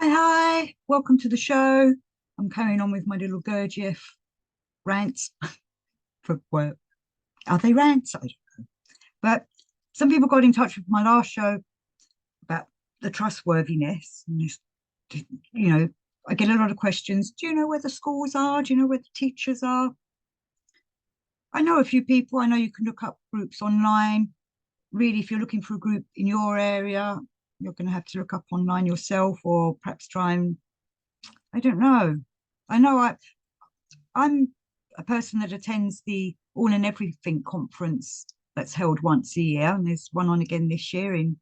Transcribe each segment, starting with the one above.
Hi, welcome to the show. I'm carrying on with my little Gurdjieff rants for work. Are they rants? I don't know. But some people got in touch with my last show about the trustworthiness. And this, you know, I get a lot of questions. Do you know where the schools are? Do you know where the teachers are? I know a few people. I know you can look up groups online. Really, if you're looking for a group in your area, you're going to have to look up online yourself or perhaps try and, I don't know. I'm a person that attends the All and Everything conference that's held once a year, and there's one on again this year in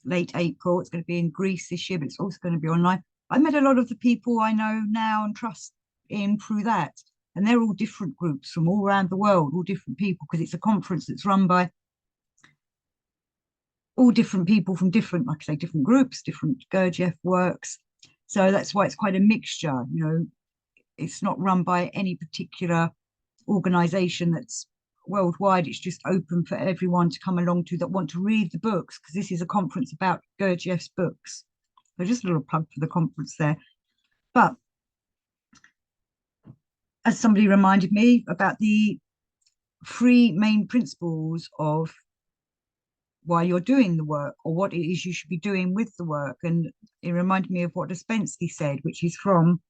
late April. It's going to be in Greece this year, but it's also going to be online. I met a lot of the people I know now and trust in through that, and they're all different groups from all around the world, all different people, because it's a conference that's run by all different people from different, like I say, different groups, different Gurdjieff works. So that's why it's quite a mixture. It's not run by any particular organization that's worldwide. It's just open for everyone to come along to that want to read the books, because this is a conference about Gurdjieff's books. So just a little plug for the conference there. But as somebody reminded me about the three main principles of why you're doing the work, or what it is you should be doing with the work. And it reminded me of what Ouspensky said, which is from,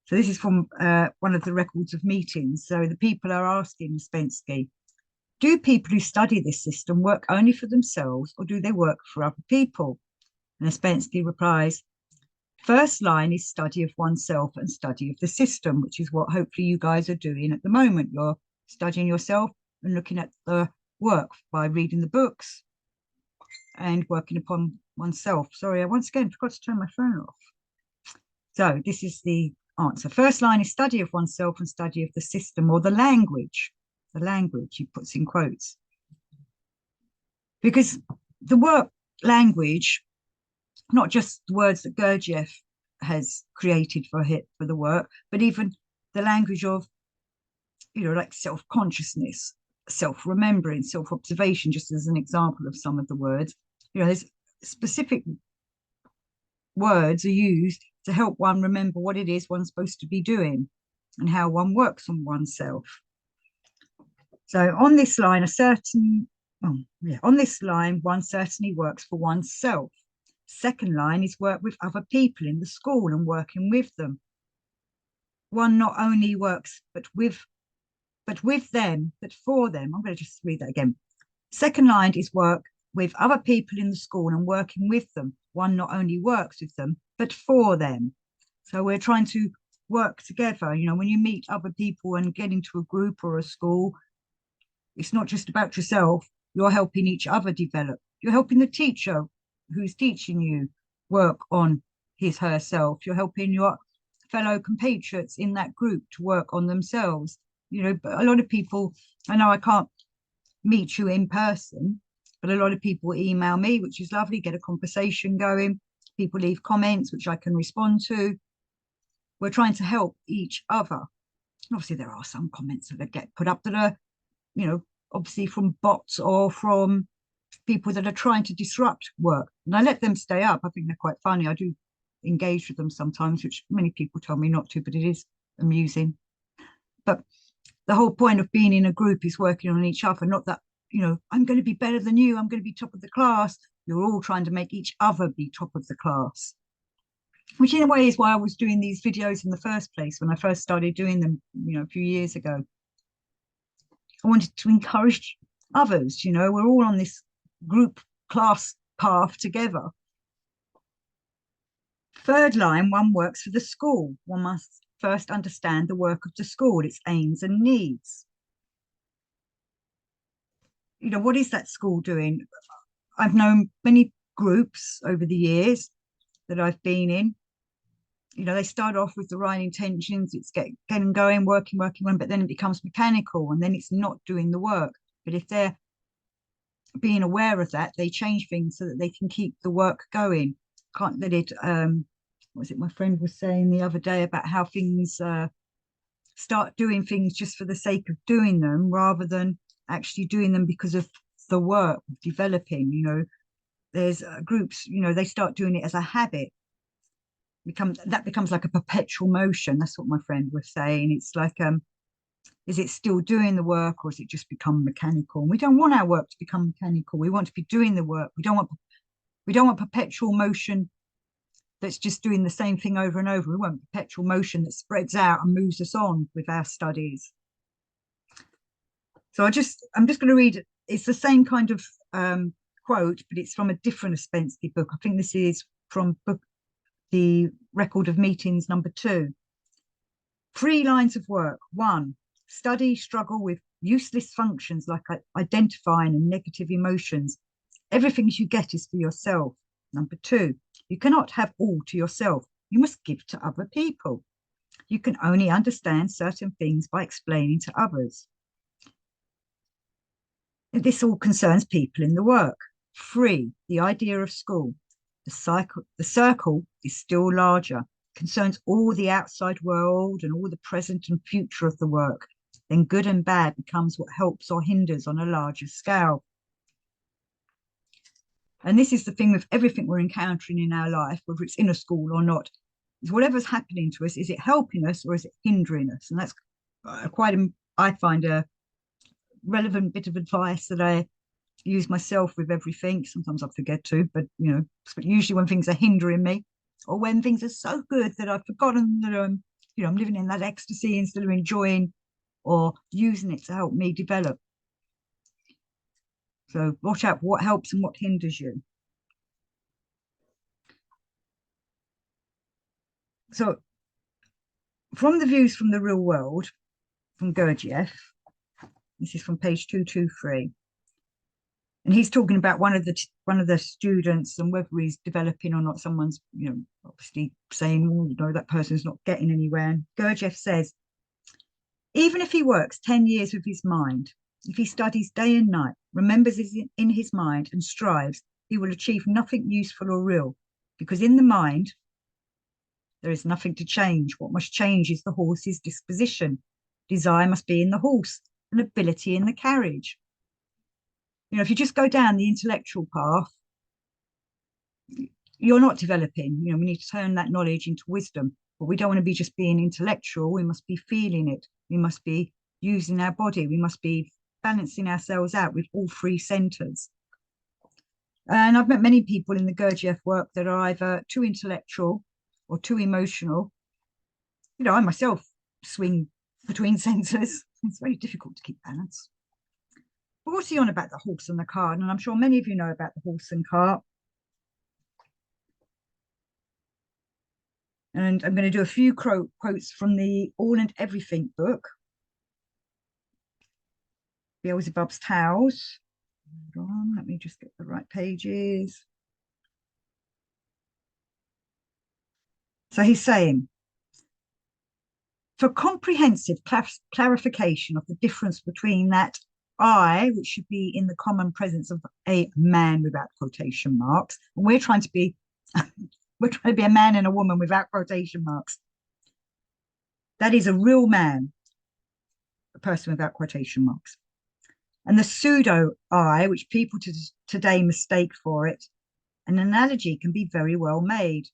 so this is from one of the records of meetings. So the people are asking Ouspensky, do people who study this system work only for themselves, or do they work for other people? And Ouspensky replies, first line is study of oneself and study of the system, which is what hopefully you guys are doing at the moment. You're studying yourself and looking at the work by reading the books and working upon oneself. Sorry, I once again forgot to turn my phone off. So this is the answer. First line is study of oneself and study of the system, or the language. The language, he puts in quotes. Because the work language, not just the words that Gurdjieff has created for the work, but even the language of, like self-consciousness, self-remembering, self-observation, just as an example of some of the words. There's specific words are used to help one remember what it is one's supposed to be doing and how one works on oneself. So on this line, on this line, one certainly works for oneself. Second line is work with other people in the school and working with them. One not only works, but with them, but for them. I'm going to just read that again. Second line is work with other people in the school and working with them. One not only works with them, but for them. So we're trying to work together. When you meet other people and get into a group or a school, it's not just about yourself. You're helping each other develop. You're helping the teacher who's teaching you work on his, herself. You're helping your fellow compatriots in that group to work on themselves. But a lot of people, I know I can't meet you in person, but a lot of people email me, which is lovely, get a conversation going. People leave comments, which I can respond to. We're trying to help each other. Obviously, there are some comments that get put up that are, obviously from bots or from people that are trying to disrupt work. And I let them stay up. I think they're quite funny. I do engage with them sometimes, which many people tell me not to, but it is amusing. But the whole point of being in a group is working on each other, not that, I'm going to be better than you, I'm going to be top of the class. You're all trying to make each other be top of the class, which in a way is why I was doing these videos in the first place when I first started doing them, a few years ago. I wanted to encourage others, we're all on this group class path together. Third line, one works for the school. One must first understand the work of the school, its aims and needs. What is that school doing? I've known many groups over the years that I've been in. They start off with the right intentions, it's getting going, working, but then it becomes mechanical and then it's not doing the work. But if they're being aware of that, they change things so that they can keep the work going. Can't let it, what was it my friend was saying the other day about how things start doing things just for the sake of doing them rather than actually doing them because of the work developing. There's groups, they start doing it as a habit. becomes like a perpetual motion. That's what my friend was saying. It's like, is it still doing the work, or has it just become mechanical? And we don't want our work to become mechanical. We want to be doing the work. We don't want perpetual motion that's just doing the same thing over and over. We want perpetual motion that spreads out and moves us on with our studies. So I'm just going to read it. It's the same kind of quote, but it's from a different Ouspensky book. I think this is from the Record of Meetings #2. 3 lines of work. 1, study struggle with useless functions like identifying and negative emotions. Everything you get is for yourself. 2, you cannot have all to yourself. You must give to other people. You can only understand certain things by explaining to others. This all concerns people in the work. 3, the idea of school. The circle is still larger, concerns all the outside world and all the present and future of the work. Then good and bad becomes what helps or hinders on a larger scale. And this is the thing with everything we're encountering in our life, whether it's in a school or not, is whatever's happening to us, is it helping us or is it hindering us? And that's I find a relevant bit of advice that I use myself with everything. Sometimes I forget to, but usually when things are hindering me, or when things are so good that I've forgotten that I'm living in that ecstasy instead of enjoying or using it to help me develop. So watch out for what helps and what hinders you. So from the views from the real world, from Gurdjieff, this is from page 223. And he's talking about one of the students and whether he's developing or not. Someone's, obviously saying, oh, no, that person's not getting anywhere. And Gurdjieff says, even if he works 10 years with his mind, if he studies day and night, remembers in his mind and strives, he will achieve nothing useful or real, because in the mind, there is nothing to change. What must change is the horse's disposition. Desire must be in the horse and ability in the carriage. If you just go down the intellectual path, you're not developing. We need to turn that knowledge into wisdom, but we don't want to be just being intellectual. We must be feeling it. We must be using our body. We must be balancing ourselves out with all 3 centers. And I've met many people in the Gurdjieff work that are either too intellectual or too emotional. I myself swing between centers. It's very difficult to keep balance. But what's he on about the horse and the cart? And I'm sure many of you know about the horse and cart. And I'm going to do a few quotes from the All and Everything book, Beelzebub's Tales. Hold on, let me just get the right pages. So he's saying, for comprehensive clarification of the difference between that I, which should be in the common presence of a man without quotation marks, and we're trying to be a man and a woman without quotation marks. That is a real man, a person without quotation marks. And the pseudo I, which people today mistake for it, an analogy can be very well made.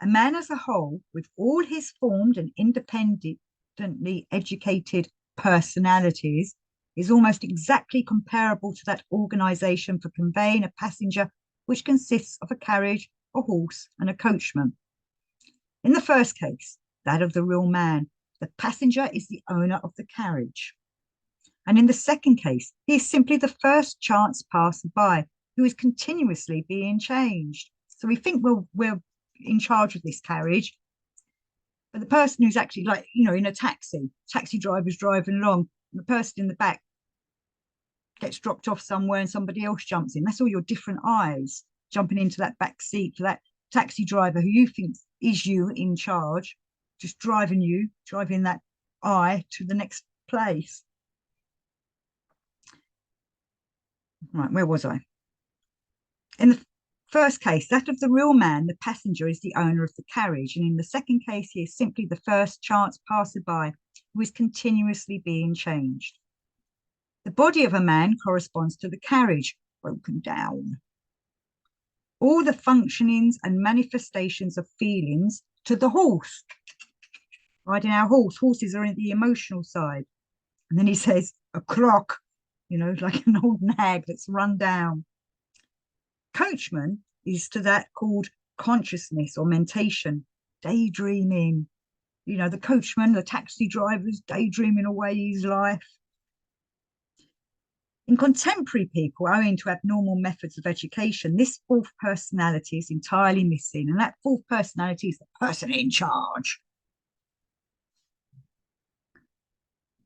A man as a whole, with all his formed and independently educated personalities, is almost exactly comparable to that organization for conveying a passenger which consists of a carriage, a horse, and a coachman. In the first case, that of the real man, the passenger is the owner of the carriage. And in the second case, he is simply the first chance passer-by who is continuously being changed. So we think we're in charge of this carriage, but the person who's actually, like, in a taxi driver's driving along, and the person in the back gets dropped off somewhere and somebody else jumps in. That's all your different eyes jumping into that back seat for that taxi driver who you think is you in charge, just driving that eye to the next place. Right, where was I? In the first case, that of the real man, the passenger is the owner of the carriage. And in the second case, he is simply the first chance passer-by who is continuously being changed. The body of a man corresponds to the carriage, broken down. all the functionings and manifestations of feelings to the horse. Riding our horse, horses are in the emotional side. And then he says, a crock, like an old nag that's run down. Coachman is to that called consciousness or mentation, daydreaming. The coachman, the taxi driver's daydreaming away his life. In contemporary people, owing to abnormal methods of education, this fourth personality is entirely missing. And that fourth personality is the person in charge.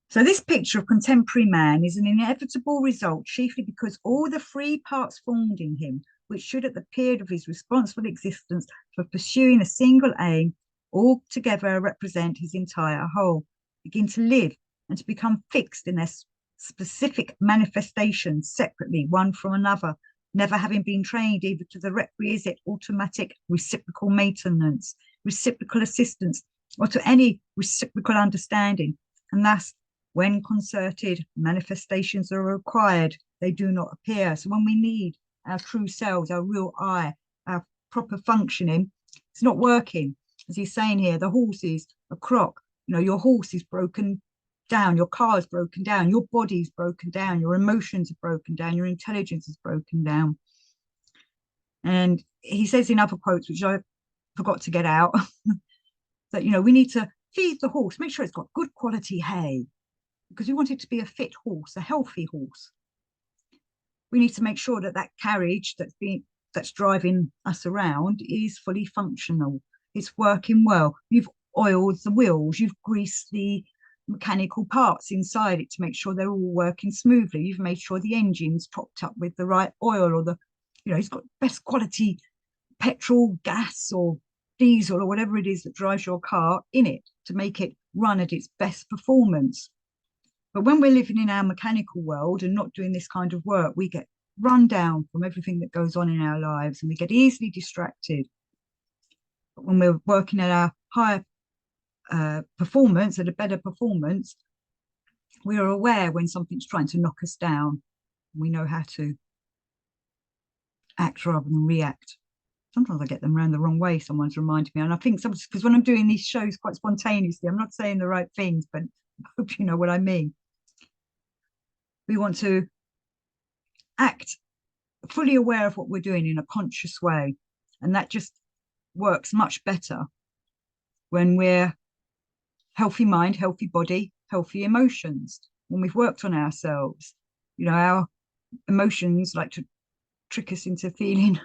So this picture of contemporary man is an inevitable result, chiefly because all the free parts formed in him, which should at the period of his responsible existence for pursuing a single aim, all together represent his entire whole, begin to live and to become fixed in their specific manifestations separately, one from another, never having been trained either to the requisite automatic reciprocal maintenance, reciprocal assistance, or to any reciprocal understanding. And thus, when concerted manifestations are required, they do not appear. So when we need our true selves, our real I, our proper functioning, it's not working. As he's saying here, the horse is a crock. Your horse is broken down, your car is broken down, your body's broken down, your emotions are broken down, your intelligence is broken down. And he says in other quotes, which I forgot to get out, that we need to feed the horse, make sure it's got good quality hay, because we want it to be a fit horse, a healthy horse. We need to make sure that that carriage that's driving us around is fully functional. It's working well. You've oiled the wheels, you've greased the mechanical parts inside it to make sure they're all working smoothly. You've made sure the engine's topped up with the right oil, or it's got best quality petrol, gas, or diesel, or whatever it is that drives your car in it to make it run at its best performance. But when we're living in our mechanical world and not doing this kind of work, we get run down from everything that goes on in our lives and we get easily distracted. But when we're working at our higher performance, at a better performance, we are aware when something's trying to knock us down. We know how to act rather than react. Sometimes I get them around the wrong way. Someone's reminded me. And I think sometimes, because when I'm doing these shows quite spontaneously, I'm not saying the right things, but I hope you know what I mean. We want to act fully aware of what we're doing in a conscious way. And that just works much better when we're healthy mind, healthy body, healthy emotions. When we've worked on ourselves, our emotions like to trick us into feeling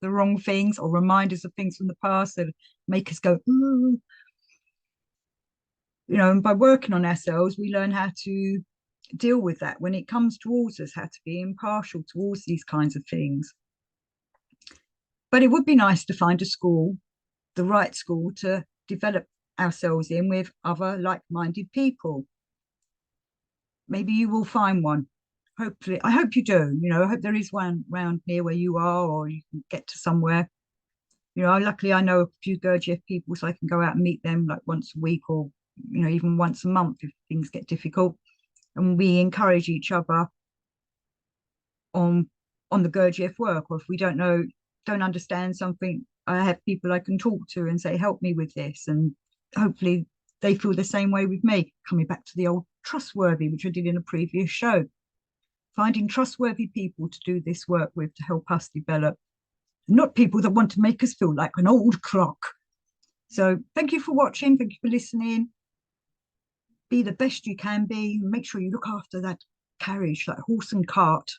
the wrong things or remind us of things from the past that make us go, ooh. And by working on ourselves, we learn how to deal with that when it comes towards us, how to be impartial towards these kinds of things. But it would be nice to find a school, the right school, to develop ourselves in with other like-minded people. Maybe you will find one. Hopefully, I hope you do. I hope there is one around near where you are, or you can get to somewhere. Luckily I know a few Gurdjieff people, so I can go out and meet them like once a week, or even once a month if things get difficult. And we encourage each other on the Gurdjieff work, or if we don't understand something, I have people I can talk to and say, help me with this, and hopefully they feel the same way with me. Coming back to the old trustworthy, which I did in a previous show, finding trustworthy people to do this work with, to help us develop, not people that want to make us feel like an old clock. So thank you for watching, thank you for listening. Be the best you can be, make sure you look after that carriage, that horse and cart.